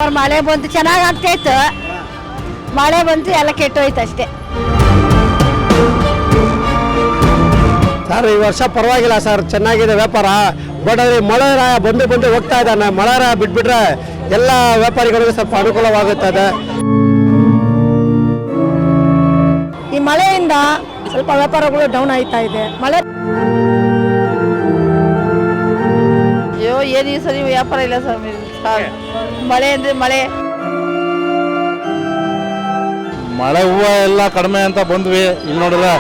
ಮಳೆ ಬಂತು ಚೆನ್ನಾಗಿ ಆಗ್ತಾಯಿತ್ತು. ಮಳೆ ಬಂತು ಎಲ್ಲ ಕೆಟ್ಟೋಯ್ತು ಅಷ್ಟೇ. ಸರ್ ಈ ವರ್ಷ ಪರವಾಗಿಲ್ಲ ಸರ್, ಚೆನ್ನಾಗಿದೆ ವ್ಯಾಪಾರ. ಬಟ್ ಅದೇ ಮಳೆರಾಯ ಬಂದು ಹೋಗ್ತಾ ಇದ್ದಾನೆ. ಮಳೆರಾಯ ಬಿಟ್ಬಿಟ್ರೆ ಎಲ್ಲ ವ್ಯಾಪಾರಿಗಳಿಗೆ ಸ್ವಲ್ಪ ಅನುಕೂಲವಾಗುತ್ತದೆ. ಈ ಮಳೆಯಿಂದ ಸ್ವಲ್ಪ ವ್ಯಾಪಾರಗಳು ಡೌನ್ ಆಯ್ತಾ ಇದೆ. ಮಳೆ ಅಯ್ಯೋ ಏನು ಈ ಸರಿ ವ್ಯಾಪಾರ ಇಲ್ಲ ಸರ್. ಮಳೆ ಅಂದರೆ ಮಳೆ ಹೂವು ಎಲ್ಲ ಕಡಿಮೆ ಅಂತ ಬಂದ್ವಿ. ಇಲ್ಲಿ ನೋಡಿದ್ರೆ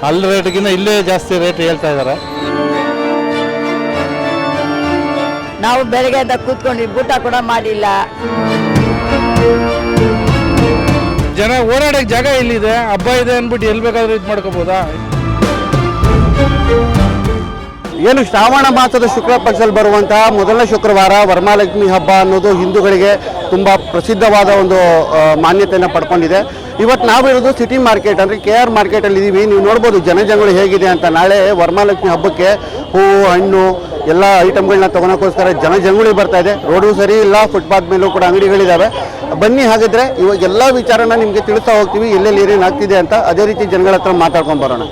ಅಲ್ಲಿ ರೇಟ್ಗಿಂತ ಇಲ್ಲೇ ಜಾಸ್ತಿ ರೇಟ್ ಹೇಳ್ತಾ ಇದ್ದಾರೆ. ನಾವು ಬೆಳಗ್ಗೆ ಎದ್ದ ಕೂತ್ಕೊಂಡ್ವಿ, ಊಟ ಕೂಡ ಮಾಡಿಲ್ಲ. ಜನ ಓಡಾಡಕ್ಕೆ ಜಾಗ ಇಲ್ಲಿದೆ, ಹಬ್ಬ ಇದೆ ಅಂದ್ಬಿಟ್ಟು ಎಲ್ಲಿ ಬೇಕಾದ್ರೂ ಇದು ಮಾಡ್ಕೋಬೋದಾ? ಏನು ಶ್ರಾವಣ ಮಾಸದ ಶುಕ್ಲ ಪಕ್ಷದಲ್ಲಿ ಬರುವಂತಹ ಮೊದಲನೇ ಶುಕ್ರವಾರ ವರಮಹಾಲಕ್ಷ್ಮಿ ಹಬ್ಬ ಅನ್ನೋದು ಹಿಂದೂಗಳಿಗೆ ತುಂಬ ಪ್ರಸಿದ್ಧವಾದ ಒಂದು ಮಾನ್ಯತೆಯನ್ನು ಪಡ್ಕೊಂಡಿದೆ. ಇವತ್ತು ನಾವಿರೋದು ಸಿಟಿ ಮಾರ್ಕೆಟ್ ಅಂದರೆ KR ಮಾರ್ಕೆಟಲ್ಲಿ ಇದ್ದೀವಿ. ನೀವು ನೋಡ್ಬೋದು ಜನಜಂಗುಳಿ ಹೇಗಿದೆ ಅಂತ. ನಾಳೆ ವರಮಹಾಲಕ್ಷ್ಮಿ ಹಬ್ಬಕ್ಕೆ ಹೂವು ಹಣ್ಣು ಎಲ್ಲ ಐಟಮ್ಗಳನ್ನ ತೊಗೊಳಕ್ಕೋಸ್ಕರ ಜನಜಂಗುಳಿ ಬರ್ತಾ ಇದೆ. ರೋಡು ಸರಿ ಇಲ್ಲ, ಫುಟ್ಪಾತ್ ಮೇಲೂ ಕೂಡ ಅಂಗಡಿಗಳಿದ್ದಾವೆ. ಬನ್ನಿ, ಹಾಗಿದ್ರೆ ಇವಾಗ ಎಲ್ಲ ವಿಚಾರನ ನಿಮಗೆ ತಿಳಿಸ್ತಾ ಹೋಗ್ತೀವಿ, ಎಲ್ಲೆಲ್ಲಿ ಏನೇನು ಆಗ್ತಿದೆ ಅಂತ. ಅದೇ ರೀತಿ ಜನಗಳ ಹತ್ರ ಮಾತಾಡ್ಕೊಂಡು ಬರೋಣ.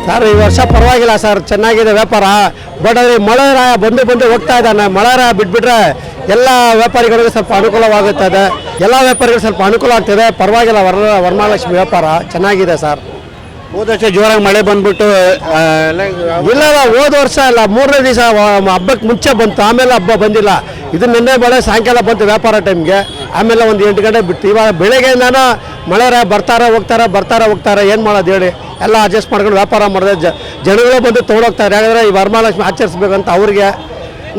ಸರ್ ಈ ವರ್ಷ ಪರವಾಗಿಲ್ಲ ಸರ್, ಚೆನ್ನಾಗಿದೆ ವ್ಯಾಪಾರ. ಬಟ್ ಅದೇ ಮಳೆರಾಯ ಬಂದು ಹೋಗ್ತಾ ಇದ್ದಾನೆ. ಮಳೆರಾಯ ಬಿಟ್ಬಿಟ್ರೆ ಎಲ್ಲ ವ್ಯಾಪಾರಿಗಳಿಗೆ ಸ್ವಲ್ಪ ಅನುಕೂಲವಾಗುತ್ತದೆ. ಎಲ್ಲ ವ್ಯಾಪಾರಿಗಳಿಗೆ ಸ್ವಲ್ಪ ಅನುಕೂಲ ಆಗ್ತದೆ. ಪರವಾಗಿಲ್ಲ, ವರಮಹಾಲಕ್ಷ್ಮಿ ವ್ಯಾಪಾರ ಚೆನ್ನಾಗಿದೆ ಸರ್. ಹೋದ ವರ್ಷ ಜೋರಾಗಿ ಮಳೆ ಬಂದ್ಬಿಟ್ಟು ಇಲ್ಲ, ಹೋದ ವರ್ಷ ಅಲ್ಲ, 3ನೇ ದಿವಸ ಹಬ್ಬಕ್ಕೆ ಮುಂಚೆ ಬಂತು, ಆಮೇಲೆ ಹಬ್ಬ ಬಂದಿಲ್ಲ. ಇದು ನಿನ್ನೆ ಮಳೆ ಸಾಯಂಕಾಲ ಬಂತು ವ್ಯಾಪಾರ ಟೈಮ್ಗೆ. ಆಮೇಲೆ ಒಂದು 8 ಗಂಟೆ ಬಿಟ್ಟು ಇವಾಗ ಬೆಳಗ್ಗೆಯಿಂದಾನು ಮಳೆರಾಯ ಬರ್ತಾರೆ ಹೋಗ್ತಾರೆ. ಏನು ಮಾಡೋದು ಹೇಳಿ, ಎಲ್ಲ ಅಡ್ಜಸ್ಟ್ ಮಾಡ್ಕೊಂಡು ವ್ಯಾಪಾರ ಮಾಡಿದೆ. ಜನಗಳು ಬಂದು ತೊಗೊಂಡೋಗ್ತಾರೆ. ಯಾಕಂದರೆ ಈ ವರಮಹಾಲಕ್ಷ್ಮಿ ಆಚರಿಸ್ಬೇಕಂತ ಅವ್ರಿಗೆ,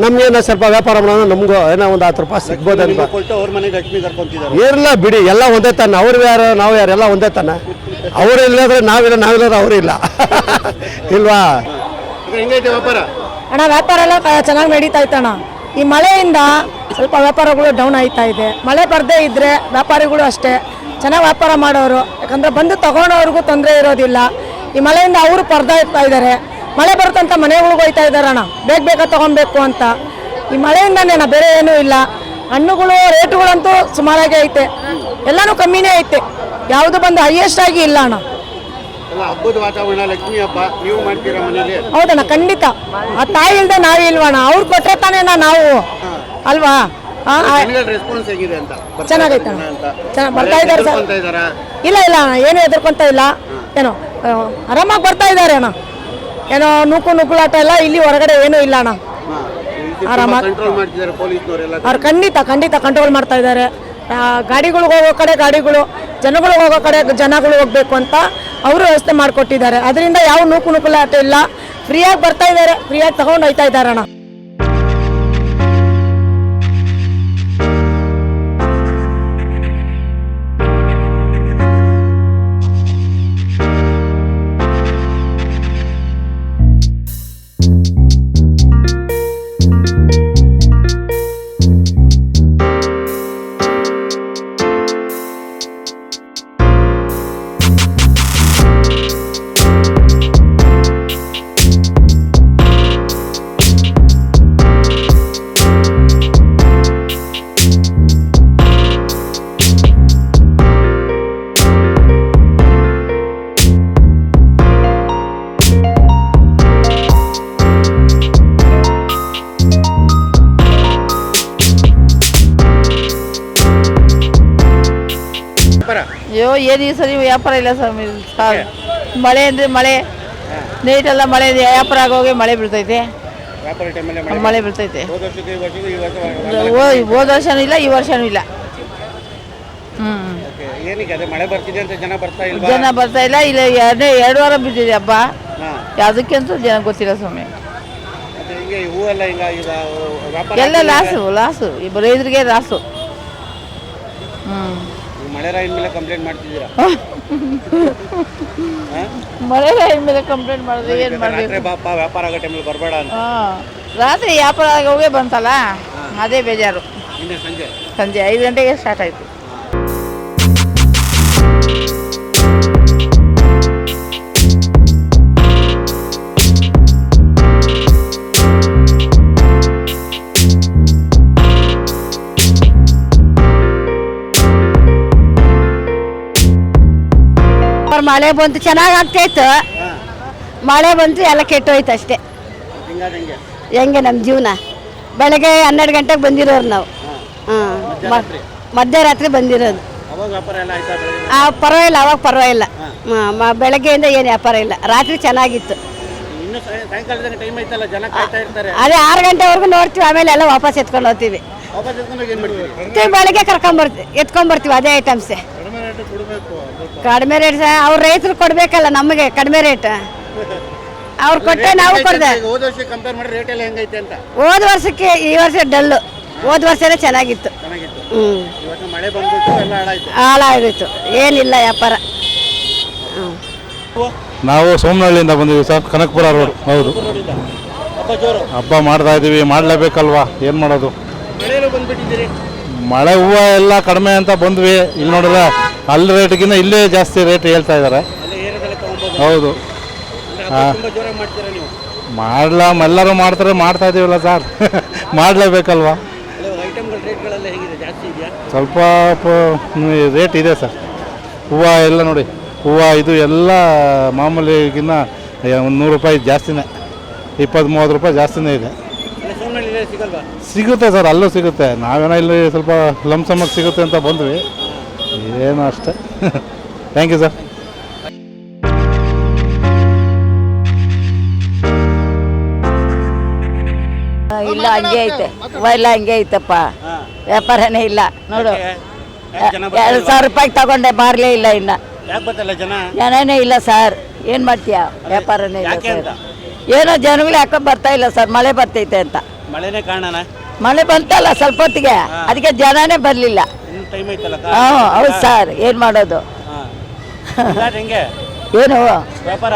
ನಮಗೇನೋ ಸ್ವಲ್ಪ ವ್ಯಾಪಾರ ಮಾಡೋದು ನಮಗೂ ಏನೋ ಒಂದು 10 ರೂಪಾಯಿ ಸಿಗ್ಬೋದು ಅಂತ. ಇರಲ್ಲ ಬಿಡಿ, ಎಲ್ಲ ಒಂದೇ ತಾನೆ. ಅವ್ರು ಯಾರು ನಾವು ಯಾರು ಎಲ್ಲ ಒಂದೇ ತಾನೆ. ಅವರು ಇಲ್ಲದ್ರೆ ನಾವಿಲ್ಲದ್ರೆ ಅವರು ಇಲ್ಲ ಇಲ್ವಾ? ಅಣ್ಣ ವ್ಯಾಪಾರ ಎಲ್ಲ ಚೆನ್ನಾಗಿ ನಡೀತಾ ಇತ್ತಣ್ಣ. ಈ ಮಳೆಯಿಂದ ಸ್ವಲ್ಪ ವ್ಯಾಪಾರಗಳು ಡೌನ್ ಆಯ್ತಾ ಇದೆ. ಮಳೆ ಬರದೇ ಇದ್ದರೆ ವ್ಯಾಪಾರಿಗಳು ಅಷ್ಟೇ ಚೆನ್ನಾಗಿ ವ್ಯಾಪಾರ ಮಾಡೋರು. ಯಾಕಂದರೆ ಬಂದು ತಗೊಳೋರ್ಗೂ ತೊಂದರೆ ಇರೋದಿಲ್ಲ. ಈ ಮಳೆಯಿಂದ ಅವರು ಪರದಾಡ್ತಾ ಇದ್ದಾರೆ. ಮಳೆ ಬರುತ್ತಂತ ಮನೆಗಳಿಗೆ ಹೋಗ್ತಾ ಇದ್ದಾರೆ ಅಣ್ಣ, ಬೇಗ ತೊಗೊಬೇಕು ಅಂತ. ಈ ಮಳೆಯಿಂದನೇ ಬೇರೆ ಏನೂ ಇಲ್ಲ. ಹಣ್ಣುಗಳು ರೇಟುಗಳಂತೂ ಸುಮಾರಾಗಿ ಐತೆ, ಎಲ್ಲನೂ ಕಮ್ಮಿನೇ ಐತೆ. ಯಾವುದು ಬಂದು ಹೈಯೆಸ್ಟ್ ಆಗಿ ಇಲ್ಲ ಅಣ್ಣ. ಹಬ್ಬದ ವಾತಾವರಣ, ಲಕ್ಷ್ಮಿ ಹಬ್ಬ ನೀವು ಮಾಡ್ತೀರಾ ಮನೇಲಿ? ಹೌದಣ್ಣ, ಖಂಡಿತ. ಆ ತಾಯಿ ಇಲ್ದೆ ನಾವೇ ಇಲ್ವಣ್ಣ, ಅವ್ರು ಕೊಟ್ಟರೆ ತಾನೇ ನಾವು ಅಲ್ವಾ? ರೆಸ್ಪಾನ್ಸ್ ಹೇಗಿದೆ ಅಂತ? ಚೆನ್ನಾಗೈತೆ ಅಣ್ಣ, ಚೆನ್ನಾಗಿ ಬರ್ತಾ ಇದ್ದಾರೆ ಸರ್. ಇಲ್ಲ ಅಣ್ಣ, ಏನು ಹೆದರ್ಕೊಂತ ಇಲ್ಲ. ಏನೋ ಆರಾಮಾಗಿ ಬರ್ತಾ ಇದ್ದಾರೆ ಅಣ್ಣ. ಏನೋ ನುಗ್ಗುಲಾಟ ಇಲ್ಲ ಇಲ್ಲಿ, ಹೊರಗಡೆ ಏನೂ ಇಲ್ಲ ಅಣ್ಣ. ಆರಾಮಾಗಿ ಅವ್ರು ಖಂಡಿತ ಕಂಟ್ರೋಲ್ ಮಾಡ್ತಾ ಇದ್ದಾರೆ. ಗಾಡಿಗಳಿಗೆ ಹೋಗೋ ಕಡೆ ಗಾಡಿಗಳು, ಜನಗಳಿಗೆ ಹೋಗೋ ಕಡೆ ಜನಗಳು ಹೋಗ್ಬೇಕು ಅಂತ ಅವರು ವ್ಯವಸ್ಥೆ ಮಾಡಿಕೊಟ್ಟಿದ್ದಾರೆ. ಅದರಿಂದ ಯಾವ ನುಗ್ಗುಲಾಟ ಇಲ್ಲ. ಫ್ರೀಯಾಗಿ ಬರ್ತಾ ಇದ್ದಾರೆ, ಫ್ರೀಯಾಗಿ ತಗೊಂಡು ಹೋಗ್ತಾ ಇದ್ದಾರೆ ಅಣ್ಣ. ಅಯ್ಯೋ ಏನು ಈ ಸರಿ ವ್ಯಾಪಾರ ಇಲ್ಲ ಸರ್ ಮಳೆ ಅಂದರೆ ಮಳೆ ನೈಟೆಲ್ಲ ಮಳೆ ವ್ಯಾಪಾರ ಆಗೋಗಿ ಮಳೆ ಬೀಳ್ತೈತೆ ವ್ಯಾಪಾರ ಟೈಮಲ್ಲಿ ಮಳೆ ಬೀಳ್ತೈತೆ ಹೋದ ವರ್ಷಕ್ಕೆ ಈ ವರ್ಷಕ್ಕೂ ಈ ವರ್ಷ ಹೋದ ವರ್ಷನೂ ಇಲ್ಲ ಈ ವರ್ಷನೂ ಇಲ್ಲ ಓಕೆ ಏನಕ್ಕೆ ಅದೇ ಮಳೆ ಬರ್ತಿದೆ ಅಂತ ಜನ ಬರ್ತಾ ಇಲ್ವಾ? ಜನ ಬರ್ತಾ ಇಲ್ಲ ಇಲ್ಲ ಎರಡು ವಾರ ಬಿದ್ದಿದೆ ಹಬ್ಬ ಹಾಂ ಅದಕ್ಕಂತೂ ಜನ ಗೊತ್ತಿಲ್ಲ ಸ್ವಾಮಿ ಮತ್ತೆ ಹಿಂಗೆ ಈ ಹೂವೆಲ್ಲ ಈಗ ಈಗ ವ್ಯಾಪಾರ ಎಲ್ಲ ಲಾಸು ಈ ರೈತರಿಗೆ ಲಾಸು ಈ ಮಳೆ ರಾಯಿನ ಮೇಲೆ ಕಂಪ್ಲೇಂಟ್ ಮಾಡ್ತಿದ್ದೀರಾ? ಮಳೆ ಮೇಲೆ ಕಂಪ್ಲೇಂಟ್ ಮಾಡಿದ್ರೆ ಏನು ರಾತ್ರಿ ಮಾಡಬೇಕು ಬಾಪ ವ್ಯಾಪಾರ ಆಗೋ ಟೈಮಲ್ಲಿ ಬರಬೇಡ ಅಂತ. ರಾತ್ರಿ ವ್ಯಾಪಾರ ಆಗೋಗೆ ಬಂತಲ್ಲ ಅದೇ ಬೇಜಾರು. ನಿನ್ನೆ ಸಂಜೆ 5 ಗಂಟೆಗೆ ಸ್ಟಾರ್ಟ್ ಆಯಿತು. ಮಳೆ ಬಂತು ಚೆನ್ನಾಗಿ ಆಗ್ತಾಯಿತ್ತು, ಮಳೆ ಬಂತು ಎಲ್ಲ ಕೆಟ್ಟೋಯ್ತು ಅಷ್ಟೇ. ಹಿಂಗೆ ಹೆಂಗೆ ನಮ್ಮ ಜೀವನ? ಬೆಳಗ್ಗೆ 12 ಗಂಟೆಗೆ ಬಂದಿರೋರು ನಾವು. ಹಾಂ, ಮಧ್ಯರಾತ್ರಿ ಬಂದಿರೋದು. ಅವಾಗ ವ್ಯಾಪಾರ ಎಲ್ಲ ಆಯ್ತಾ? ಪರವಾಗಿಲ್ಲ, ಅವಾಗ ಪರವಾಗಿಲ್ಲ. ಬೆಳಗ್ಗೆಯಿಂದ ಏನು ವ್ಯಾಪಾರ ಇಲ್ಲ, ರಾತ್ರಿ ಚೆನ್ನಾಗಿತ್ತು. ಇನ್ನು ಸಾಯಂಕಾಲದ ಟೈಮ್ ಐತಲ್ಲ, ಜನ ಕಾಯ್ತಾ ಇರ್ತಾರೆ. ಅದೇ 6 ಗಂಟೆವರೆಗೂ ನೋಡ್ತೀವಿ, ಆಮೇಲೆ ಎಲ್ಲ ವಾಪಸ್ ಎತ್ಕೊಂಡು ಹೋಗ್ತೀವಿ. ವಾಪಸ್ ಎತ್ಕೊಂಡೋಗಿ ಏನು ಮಾಡ್ತೀವಿ? ಬೆಳಗ್ಗೆ ಎತ್ಕೊಂಡ್ಬರ್ತೀವಿ ಅದೇ ಐಟಮ್ಸೇ. ಕಡಿಮೆ ರೇಟ್ ಅವ್ರ ರೈತರು ಕೊಡ್ಬೇಕಲ್ಲ ನಮಗೆ ಕಡಿಮೆ ರೇಟ್. ಅವ್ರು ಕೊಟ್ಟೆ ನಾವು ಕೊಡ್ದೆ. ಹೋದ ವರ್ಷ ಕಂಪೇರ್ ಮಾಡಿ ರೇಟ್ ಎಲ್ಲ ಹೆಂಗೈತೆ ಅಂತ? ಹೋದ ವರ್ಷಕ್ಕೆ ಈ ವರ್ಷ ಡಲ್ಲು, ಹೋದ ವರ್ಷನೇ ಚೆನ್ನಾಗಿತ್ತು. ಇವತ್ತು ಮಳೆ ಬಂದ್ಬಿಟ್ಟು ಎಲ್ಲ ಹಾಳಾಯ್ತು. ಹಾಳಾಗೋಯ್ತು, ಏನಿಲ್ಲ ವ್ಯಾಪಾರ. ನಾವು ಸೋಮನಹಳ್ಳಿಯಿಂದ ಬಂದಿದ್ದೀವಿ ಸರ್, ಕನಕಪುರ ರೋಡ್. ಹೌದು, ಹಬ್ಬ ಜೋರು. ಹಬ್ಬ ಮಾಡ್ತಾ ಇದ್ದೀವಿ, ಮಾಡಲೇಬೇಕಲ್ವಾ, ಏನು ಮಾಡೋದು. ಮಳೆಯಲ್ಲೂ ಬಂದ್ಬಿಟ್ಟಿದ್ದೀರಿ. ಮಳೆ ಹೂವು ಎಲ್ಲ ಕಡಿಮೆ ಅಂತ ಬಂದ್ವಿ. ಇಲ್ಲಿ ನೋಡಿದ್ರೆ ಅಲ್ಲಿ ರೇಟ್ಗಿಂತ ಇಲ್ಲೇ ಜಾಸ್ತಿ ರೇಟ್ ಹೇಳ್ತಾ ಇದ್ದಾರೆ. ಅಲ್ಲೇ ಏರಿಯಾದಲ್ಲೇ ತಗೊಂಬೋದು. ಹೌದು, ತುಂಬ ಜೋರಾಗಿ ಮಾಡ್ತೀರಾ ನೀವು? ಎಲ್ಲರೂ ಮಾಡ್ತಾ ಇದೀವಲ್ಲ ಸರ್, ಮಾಡಲೇಬೇಕಲ್ವಾ. ಐಟಮ್ಗಳ ರೇಟ್ಗಳೆಲ್ಲ ಹೇಗಿದೆ? ಜಾಸ್ತಿ ಇದೆಯಾ? ಸ್ವಲ್ಪ ರೇಟ್ ಇದೆ ಸರ್. ಹೂವು ಎಲ್ಲ ನೋಡಿ, ಹೂವು ಇದು ಎಲ್ಲ ಮಾಮೂಲಿಗಿನ್ನ ಒಂದು 100 ರೂಪಾಯಿ ಜಾಸ್ತಿನೇ, 20-30 ರೂಪಾಯಿ ಜಾಸ್ತಿನೇ ಇದೆ. ಸೋಮನಹಳ್ಳಿ ಸಿಗಲ್ವಾ? ಸಿಗುತ್ತೆ ಸರ್, ಅಲ್ಲೂ ಸಿಗುತ್ತೆ. ನಾವೇನೋ ಇಲ್ಲಿ ಸ್ವಲ್ಪ ಲಂಸಮಾಗಿ ಸಿಗುತ್ತೆ ಅಂತ ಬಂದ್ವಿ, ಏನು ಅಷ್ಟೇ. Thank you sir. ಇಲ್ಲ ಹಂಗೆ ಐತೆ, ಇಲ್ಲ ಹಂಗೆ ಐತಪ್ಪ, ವ್ಯಾಪಾರನೇ ಇಲ್ಲ ನೋಡು. 2,000 ರೂಪಾಯಿಗೆ ತಗೊಂಡೆ, ಮಾರಲೇ ಇಲ್ಲ ಇನ್ನ. ಯಾಕೆ ಬರ್ತಲ್ಲ ಜನ? ಜನನೇ ಇಲ್ಲ ಸರ್, ಏನು ಮಾಡ್ತೀಯ? ವ್ಯಾಪಾರನೇ ಇಲ್ಲ ಸರ್. ಏನೋ ಜನಗಳು ಯಾಕೋ ಬರ್ತಾ ಇಲ್ಲ ಸರ್, ಮಳೆ ಬರ್ತೈತೆ ಅಂತ. ಮಳೆನೇ ಕಾರಣನಾ? ಮಳೆ ಬಂತಲ್ಲ ಸ್ವಲ್ಪ ಹೊತ್ತಿಗೆ, ಅದಕ್ಕೆ ಜನನೇ ಬರಲಿಲ್ಲ. ಇನ್ನು ಟೈಮ್ ಐತಲ್ಲ. ಹೌದು ಸರ್, ಏನು ಮಾಡೋದು? ಹೆಂಗೆ ಏನು ವ್ಯಾಪಾರ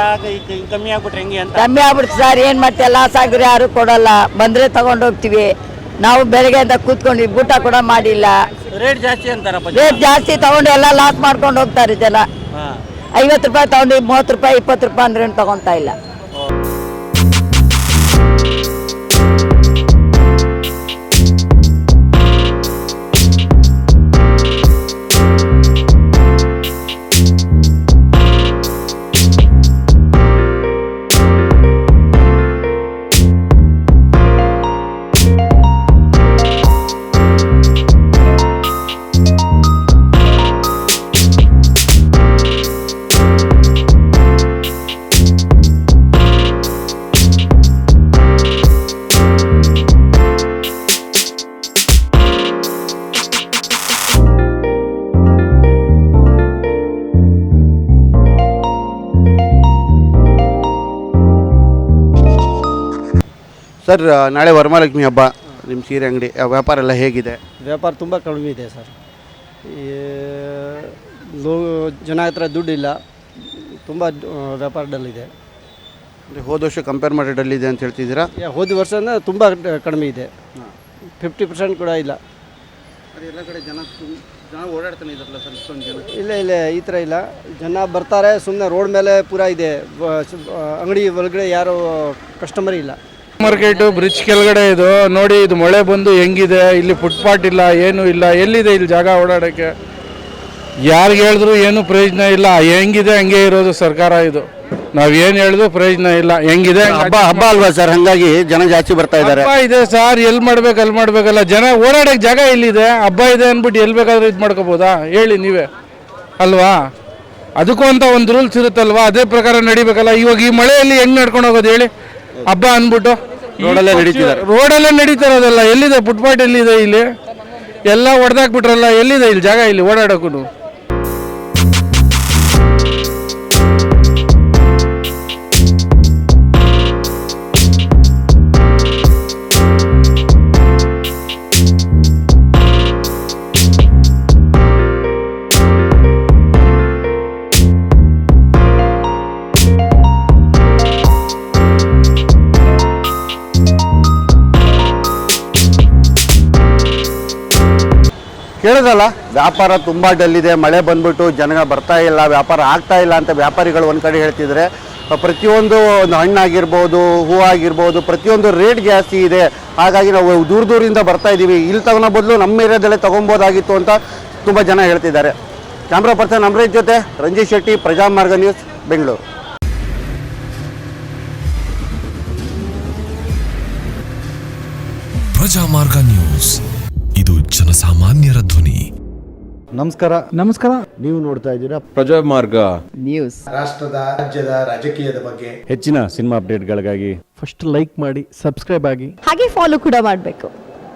ಕಮ್ಮಿ ಆಗ್ಬಿಟ್ರೆ ಹೆಂಗೆ ಅಂತ? ಕಮ್ಮಿ ಆಗ್ಬಿಡ್ತು ಸರ್, ಏನು ಮಾಡ್ತೀಯ? ಲಾಸ್ ಆಗಿದ್ರೆ ಯಾರು ಕೊಡಲ್ಲ, ಬಂದರೆ ತಗೊಂಡು ಹೋಗ್ತೀವಿ. ನಾವು ಬೆಳಗ್ಗೆಯಿಂದ ಕೂತ್ಕೊಂಡು ಊಟ ಕೂಡ ಮಾಡಿಲ್ಲ. ರೇಟ್ ಜಾಸ್ತಿ ಅಂತಾರಪ್ಪ. ರೇಟ್ ಜಾಸ್ತಿ ತಗೊಂಡು ಎಲ್ಲ ಲಾಸ್ ಮಾಡ್ಕೊಂಡು ಹೋಗ್ತಾರೆ ಜನ. 50 ರೂಪಾಯಿ ತಗೊಂಡು 30 ರೂಪಾಯಿ 20 ರೂಪಾಯಿ ಅಂದ್ರೆ ತಗೊತಾ ಇಲ್ಲ. ಸರ್, ನಾಳೆ ವರಮಹಾಲಕ್ಷ್ಮಿ ಹಬ್ಬ, ನಿಮ್ಮ ಸೀರೆ ಅಂಗಡಿ ವ್ಯಾಪಾರ ಎಲ್ಲ ಹೇಗಿದೆ? ವ್ಯಾಪಾರ ತುಂಬ ಕಡಿಮೆ ಇದೆ ಸರ್. ಜನ ಹತ್ರ ದುಡ್ಡಿಲ್ಲ, ತುಂಬ ವ್ಯಾಪಾರ ಡಲ್ ಇದೆ. ಹೋದ ವರ್ಷ ಕಂಪೇರ್ ಮಾಡಿ ಡಲ್ ಇದೆ ಅಂತ ಹೇಳ್ತಿದ್ದೀರಾ? ಹೋದ ವರ್ಷ ತುಂಬ ಕಡಿಮೆ ಇದೆ, 50% ಕೂಡ ಇಲ್ಲ. ಎಲ್ಲ ಕಡೆ ಜನ ಓಡಾಡ್ತಾನೆ ಇದಾರಲ್ಲ ಸರ್, ಇಷ್ಟೊಂದು ಜನ? ಇಲ್ಲ ಈ ಥರ ಇಲ್ಲ, ಜನ ಬರ್ತಾರೆ, ಸುಮ್ಮನೆ ರೋಡ್ ಮೇಲೆ ಪೂರಾ ಇದೆ, ಅಂಗಡಿ ಒಳಗಡೆ ಯಾರು ಕಸ್ಟಮರ್ ಇಲ್ಲ. ಮಾರ್ಕೆಟು ಬ್ರಿಡ್ಜ್ ಕೆಳಗಡೆ ಇದು ನೋಡಿ, ಇದು ಮಳೆ ಬಂದು ಹೆಂಗಿದೆ. ಇಲ್ಲಿ ಫುಟ್ಪಾತ್ ಇಲ್ಲ, ಏನೂ ಇಲ್ಲ. ಎಲ್ಲಿದೆ ಇಲ್ಲಿ ಜಾಗ ಓಡಾಡೋಕ್ಕೆ? ಯಾರಿಗೆ ಹೇಳಿದ್ರು ಏನು ಪ್ರಯೋಜನ ಇಲ್ಲ. ಹೆಂಗಿದೆ ಹಂಗೆ ಇರೋದು ಸರ್ಕಾರ. ಇದು ನಾವೇನು ಹೇಳಿದ್ರು ಪ್ರಯೋಜನ ಇಲ್ಲ. ಹೆಂಗಿದೆ ಹಬ್ಬ ಅಲ್ವಾ ಸರ್, ಹಂಗಾಗಿ ಜನ ಜಾಸ್ತಿ ಬರ್ತಾ ಇದ್ದಾರೆ. ಹಬ್ಬ ಇದೆ ಸರ್, ಎಲ್ಲಿ ಮಾಡ್ಬೇಕು ಅಲ್ಲಿ ಮಾಡ್ಬೇಕಲ್ಲ. ಜನ ಓಡಾಡೋಕ್ಕೆ ಜಾಗ ಇಲ್ಲಿದೆ, ಹಬ್ಬ ಇದೆ ಅಂದ್ಬಿಟ್ಟು ಎಲ್ಲಿ ಬೇಕಾದ್ರೂ ಇದು ಮಾಡ್ಕೋಬೋದಾ ಹೇಳಿ ನೀವೇ? ಅಲ್ವಾ? ಅದಕ್ಕೂ ಅಂತ ಒಂದು ರೂಲ್ಸ್ ಇರುತ್ತಲ್ವಾ, ಅದೇ ಪ್ರಕಾರ ನಡಿಬೇಕಲ್ಲ. ಇವಾಗ ಈ ಮಳೆಯಲ್ಲಿ ಹೆಂಗ್ ನಡ್ಕೊಂಡು ಹೋಗೋದು ಹೇಳಿ? ಹಬ್ಬ ಅಂದ್ಬಿಟ್ಟು ರೋಡಲ್ಲೇ ನಡೀತಿರೋದಲ್ಲ. ಎಲ್ಲಿದೆ ಫುಟ್ಪಾತ್? ಎಲ್ಲಿದೆ ಇಲ್ಲಿ? ಎಲ್ಲ ಹೊಡೆದಾಕ್ಬಿಟ್ರಲ್ಲ, ಎಲ್ಲಿದೆ ಇಲ್ಲಿ ಜಾಗ ಇಲ್ಲಿ ಓಡಾಡೋಕ್ಕೂ? ಕೇಳಿದಲ್ಲ, ವ್ಯಾಪಾರ ತುಂಬ ಡಲ್ಲಿದೆ, ಮಳೆ ಬಂದ್ಬಿಟ್ಟು ಜನ ಬರ್ತಾ ಇಲ್ಲ, ವ್ಯಾಪಾರ ಆಗ್ತಾ ಇಲ್ಲ ಅಂತ ವ್ಯಾಪಾರಿಗಳು ಒಂದು ಕಡೆ ಹೇಳ್ತಿದ್ರೆ, ಪ್ರತಿಯೊಂದು ಒಂದು ಹಣ್ಣಾಗಿರ್ಬೋದು, ಹೂವಾಗಿರ್ಬೋದು, ಪ್ರತಿಯೊಂದು ರೇಟ್ ಜಾಸ್ತಿ ಇದೆ. ಹಾಗಾಗಿ ನಾವು ದೂರದಿಂದ ಬರ್ತಾ ಇದ್ದೀವಿ, ಇಲ್ಲಿ ತಗೊಳ್ಳೋ ಬದಲು ನಮ್ಮ ಏರಿಯಾದಲ್ಲೇ ತೊಗೊಬೋದಾಗಿತ್ತು ಅಂತ ತುಂಬ ಜನ ಹೇಳ್ತಿದ್ದಾರೆ. ಕ್ಯಾಮ್ರಾ ಪರ್ಸನ್ ಅಮರೇಶ್ ಜೊತೆ ರಂಜಿತ್ ಶೆಟ್ಟಿ, ಪ್ರಜಾಮಾರ್ಗ ನ್ಯೂಸ್, ಬೆಂಗಳೂರು. ಪ್ರಜಾಮಾರ್ಗ ನ್ಯೂಸ್, ಇದು ಜನಸಾಮಾನ್ಯರ ಧ್ವನಿ. ನಮಸ್ಕಾರ. ನೀವು ನೋಡ್ತಾ ಇದ್ದೀರಾ ಪ್ರಜಾಮಾರ್ಗ ನ್ಯೂಸ್. ರಾಷ್ಟ್ರದ, ರಾಜ್ಯದ, ರಾಜಕೀಯದ ಬಗ್ಗೆ ಹೆಚ್ಚಿನ ಸಿನಿಮಾ ಅಪ್ಡೇಟ್ಗಳಿಗಾಗಿ ಫಸ್ಟ್ ಲೈಕ್ ಮಾಡಿ, ಸಬ್ಸ್ಕ್ರೈಬ್ ಆಗಿ, ಹಾಗೆ ಫಾಲೋ ಕೂಡ ಮಾಡಬೇಕು.